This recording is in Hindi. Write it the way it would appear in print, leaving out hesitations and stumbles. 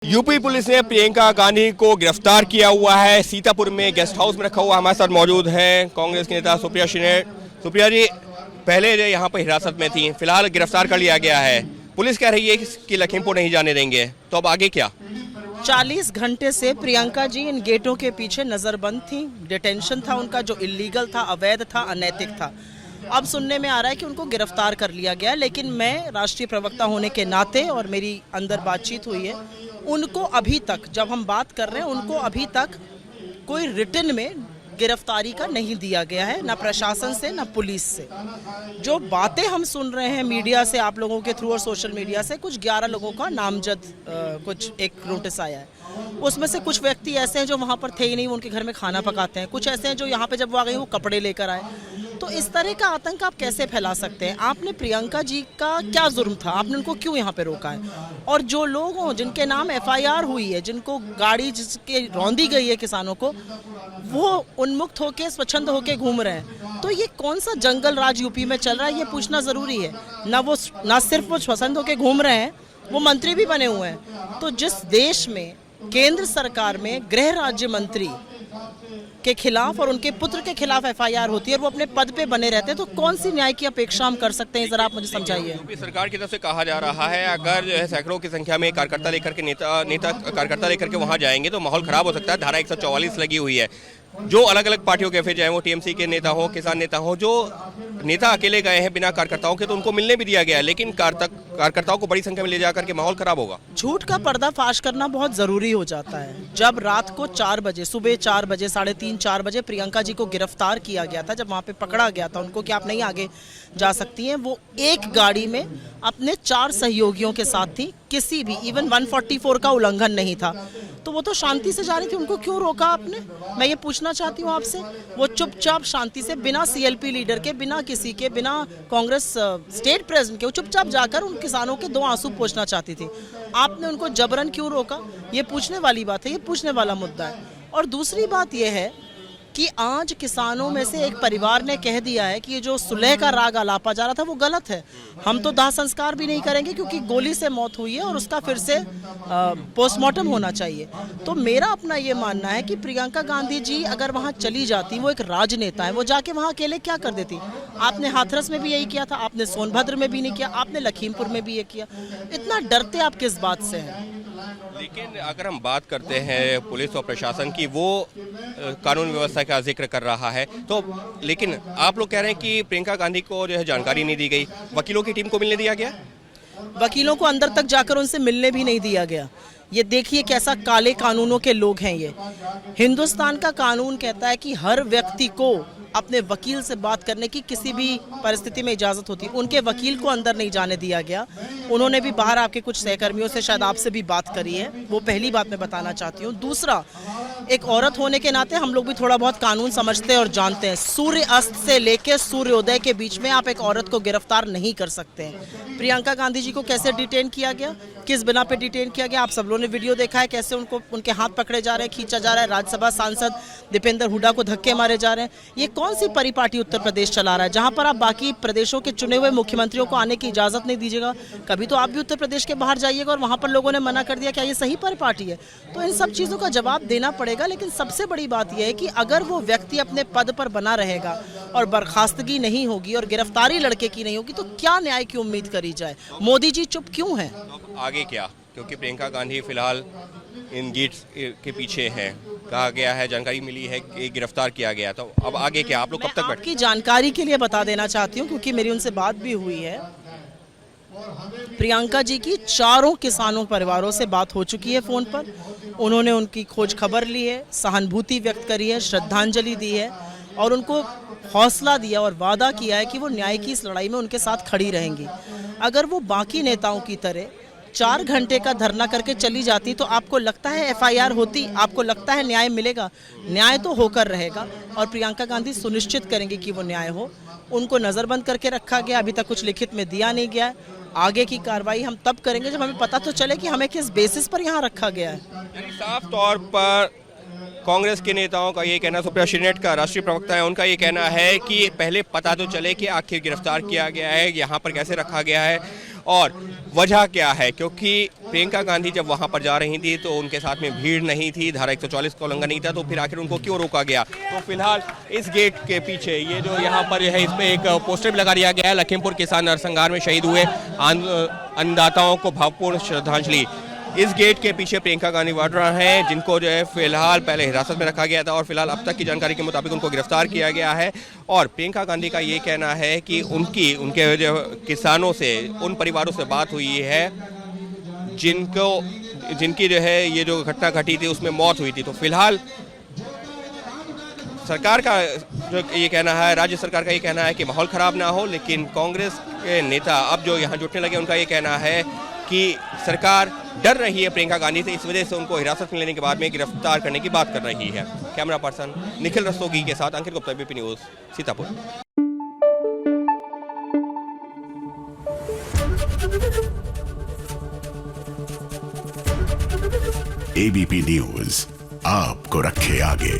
यूपी पुलिस ने प्रियंका गांधी को गिरफ्तार किया हुआ है। सीतापुर में गेस्ट हाउस में रखा हुआ। हमारे साथ मौजूद हैं कांग्रेस के नेता सुप्रिया श्रीनेट। सुप्रिया जी, पहले जो यहाँ पर हिरासत में थी, फिलहाल गिरफ्तार कर लिया गया है। पुलिस कह रही है कि लखीमपुर नहीं जाने देंगे, तो अब आगे क्या? 40 घंटे से प्रियंका जी इन गेटों के पीछे नजरबंद थी। डिटेंशन था उनका, जो इलीगल था, अवैध था, अनैतिक था। अब सुनने में आ रहा है कि उनको गिरफ्तार कर लिया गया, लेकिन मैं राष्ट्रीय प्रवक्ता होने के नाते और मेरी अंदर बातचीत हुई है, उनको अभी तक, जब हम बात कर रहे हैं, उनको अभी तक कोई रिटन में गिरफ्तारी का नहीं दिया गया है, ना प्रशासन से ना पुलिस से। जो बातें हम सुन रहे हैं मीडिया से, आप लोगों के थ्रू और सोशल मीडिया से, कुछ 11 लोगों का नामजद कुछ एक नोटिस आया है। उसमें से कुछ व्यक्ति ऐसे हैं जो वहाँ पर थे ही नहीं, वो उनके घर में खाना पकाते हैं। कुछ ऐसे हैं जो यहाँ पे जब वो आ गए वो कपड़े लेकर आए। तो इस तरह का आतंक आप कैसे फैला सकते हैं? आपने प्रियंका जी का क्या जुर्म था? आपने उनको क्यों यहाँ पे रोका है? और जो लोग हों जिनके नाम FIR हुई है, जिनको गाड़ी जिसके रौंदी गई है किसानों को, वो उन्मुक्त होके, स्वच्छंद होके घूम रहे हैं। तो ये कौन सा जंगल राज यूपी में चल रहा है, ये पूछना जरूरी है। ना सिर्फ वो स्वच्छंद होके घूम रहे हैं, वो मंत्री भी बने हुए हैं। तो जिस देश में केंद्र सरकार में गृह राज्य मंत्री के खिलाफ और उनके पुत्र के खिलाफ FIR होती है और वो अपने पद पे बने रहते हैं, तो कौन सी न्याय की अपेक्षा हम कर सकते हैं? जरा आप मुझे समझाइए। यूपी सरकार की तरफ से कहा जा रहा है, अगर जो है सैकड़ों की संख्या में कार्यकर्ता लेकर के नेता कार्यकर्ता लेकर के वहां जाएंगे तो माहौल खराब हो सकता है। धारा 144 लगी हुई है। जो अलग अलग पार्टियों के, फिर चाहे वो TMC के नेता हो, किसान नेता हो, जो नेता अकेले गए हैं बिना कार्यकर्ताओं के, तो उनको मिलने भी दिया गया है, लेकिन कार्यकर्ताओं को बड़ी संख्या में ले जाकर के माहौल खराब होगा। झूठ का पर्दाफाश करना बहुत जरूरी हो जाता है। जब रात को 4 बजे, सुबह 4 बजे, 3:30 4 बजे प्रियंका जी को गिरफ्तार किया गया था, जब वहां पे पकड़ा गया था उनको कि आप नहीं आगे जा सकती हैं, वो एक गाड़ी में अपने 4 सहयोगियों के साथ थी। किसी भी इवन 144 का उल्लंघन नहीं था। तो वो तो शांति से जा रही थी, उनको क्यों रोका आपने? मैं ये पूछना चाहती हूँ आपसे। वो चुपचाप शांति से, बिना CLP लीडर के, बिना किसी के, बिना कांग्रेस स्टेट प्रेसिडेंट के, वो चुपचाप जाकर उन किसानों के 2 आंसू पोंछना चाहती थी। आपने उनको जबरन क्यों रोका? ये पूछने वाली बात है, ये पूछने वाला मुद्दा है। और दूसरी बात यह है कि आज किसानों में से एक परिवार ने कह दिया है कि ये जो सुलह का राग आलापा जा रहा था वो गलत है। हम तो दाह संस्कार भी नहीं करेंगे क्योंकि गोली से मौत हुई है और उसका फिर से पोस्टमार्टम होना चाहिए। तो मेरा अपना ये मानना है कि प्रियंका गांधी जी अगर वहाँ चली जाती, वो एक राजनेता है, वो जाके वहाँ अकेले क्या कर देती? आपने हाथरस में भी यही किया था, आपने सोनभद्र में भी नहीं किया, आपने लखीमपुर में भी ये किया। इतना डरते आप किस बात से हैं? लेकिन अगर हम बात करते हैं पुलिस और प्रशासन की, वो कानून व्यवस्था का जिक्र कर रहा है, तो लेकिन आप लोग कह रहे हैं कि प्रियंका गांधी को जो है जानकारी नहीं दी गई, वकीलों की टीम को मिलने दिया गया? वकीलों को अंदर तक जाकर उनसे मिलने भी नहीं दिया गया। ये देखिए कैसा काले कानूनों के लोग हैं ये। हिंदुस्तान का कानून कहता है कि हर व्यक्ति को अपने वकील से बात करने की किसी भी परिस्थिति में इजाज़त होती है। उनके वकील को अंदर नहीं जाने दिया गया। उन्होंने भी बाहर आपके कुछ सहकर्मियों से, शायद आपसे भी बात करी है। वो पहली बात मैं बताना चाहती हूँ। दूसरा, एक औरत होने के नाते हम लोग भी थोड़ा बहुत कानून समझते हैं और जानते हैं। सूर्य अस्त से लेकर सूर्योदय के बीच में आप एक औरत को गिरफ्तार नहीं कर सकते हैं। प्रियंका गांधी जी को कैसे डिटेन किया गया, किस बिना पे डिटेन किया गया, आप सब लोगों ने वीडियो देखा है। कैसे उनको, उनके हाथ पकड़े जा रहे हैं, खींचा जा रहा है। राज्यसभा सांसद दीपेंद्र हुड्डा को धक्के मारे जा रहे हैं। ये कौन सी परिपाटी उत्तर प्रदेश चला रहा है, जहां पर आप बाकी प्रदेशों के चुने हुए मुख्यमंत्रियों को आने की इजाजत नहीं दीजिएगा? कभी तो आप भी उत्तर प्रदेश के बाहर जाइएगा और वहां पर लोगों ने मना कर दिया। क्या ये सही परिपाटी है? तो इन सब चीजों का जवाब देना पड़ेगा। लेकिन सबसे बड़ी बात यह है कि अगर वो व्यक्ति अपने पद पर बना रहेगा और बर्खास्तगी नहीं होगी और गिरफ्तारी लड़के की नहीं होगी, तो क्या न्याय की उम्मीद करी जाए? मोदी जी चुप क्यों हैं? तो आगे क्या? क्योंकि प्रियंका गांधी फिलहाल इन गेट्स के पीछे हैं, कहा गया है, जानकारी मिली है कि गिरफ्तार किया गया, तो अब आगे क्या? आप लोग कब तक बैठे? आपकी जानकारी के लिए बता देना चाहती हूँ, क्योंकि मेरी उनसे बात भी हुई है। प्रियंका जी की 4 किसानों परिवारों से बात हो चुकी है फ़ोन पर। उन्होंने उनकी खोज खबर ली है, सहानुभूति व्यक्त करी है, श्रद्धांजलि दी है और उनको हौसला दिया और वादा किया है कि वो न्याय की इस लड़ाई में उनके साथ खड़ी रहेंगी। अगर वो बाकी नेताओं की तरह 4 घंटे का धरना करके चली जाती, तो आपको लगता है FIR होती? आपको लगता है न्याय मिलेगा? न्याय तो होकर रहेगा और प्रियंका गांधी सुनिश्चित करेंगे कि वो न्याय हो। उनको नज़रबंद करके रखा गया, अभी तक कुछ लिखित में दिया नहीं गया है। आगे की कार्रवाई हम तब करेंगे जब हमें पता तो चले कि हमें किस बेसिस पर यहाँ रखा गया है। यानी साफ तौर पर कांग्रेस के नेताओं का ये कहना, सुप्रिया श्रीनेट का राष्ट्रीय प्रवक्ता है, उनका ये कहना है कि पहले पता तो चले कि आखिर गिरफ्तार किया गया है, यहाँ पर कैसे रखा गया है और वजह क्या है, क्योंकि प्रियंका गांधी जब वहां पर जा रही थी तो उनके साथ में भीड़ नहीं थी, धारा 144 का उल्लंघन नहीं था, तो फिर आखिर उनको क्यों रोका गया। तो फिलहाल इस गेट के पीछे ये जो यहाँ पर है, इस पे एक पोस्टर भी लगा दिया गया है, लखीमपुर किसान नरसंहार में शहीद हुए अन्नदाताओं को भावपूर्ण श्रद्धांजलि। इस गेट के पीछे प्रियंका गांधी वाड्रा हैं, जिनको जो है फिलहाल पहले हिरासत में रखा गया था और फिलहाल अब तक की जानकारी के मुताबिक उनको गिरफ्तार किया गया है। और प्रियंका गांधी का ये कहना है कि उनके जो किसानों से, उन परिवारों से बात हुई है जिनकी जो है ये जो घटना घटी थी उसमें मौत हुई थी। तो फिलहाल सरकार का जो ये कहना है, राज्य सरकार का ये कहना है कि माहौल खराब ना हो, लेकिन कांग्रेस के नेता अब जो यहाँ जुटने लगे, उनका ये कहना है कि सरकार डर रही है प्रियंका गांधी से, इस वजह से उनको हिरासत में लेने के बाद में गिरफ्तार करने की बात कर रही है। कैमरा पर्सन निखिल रस्तोगी के साथ Ankit Gupta, ABP News, Sitapur. ABP News आपको रखे आगे।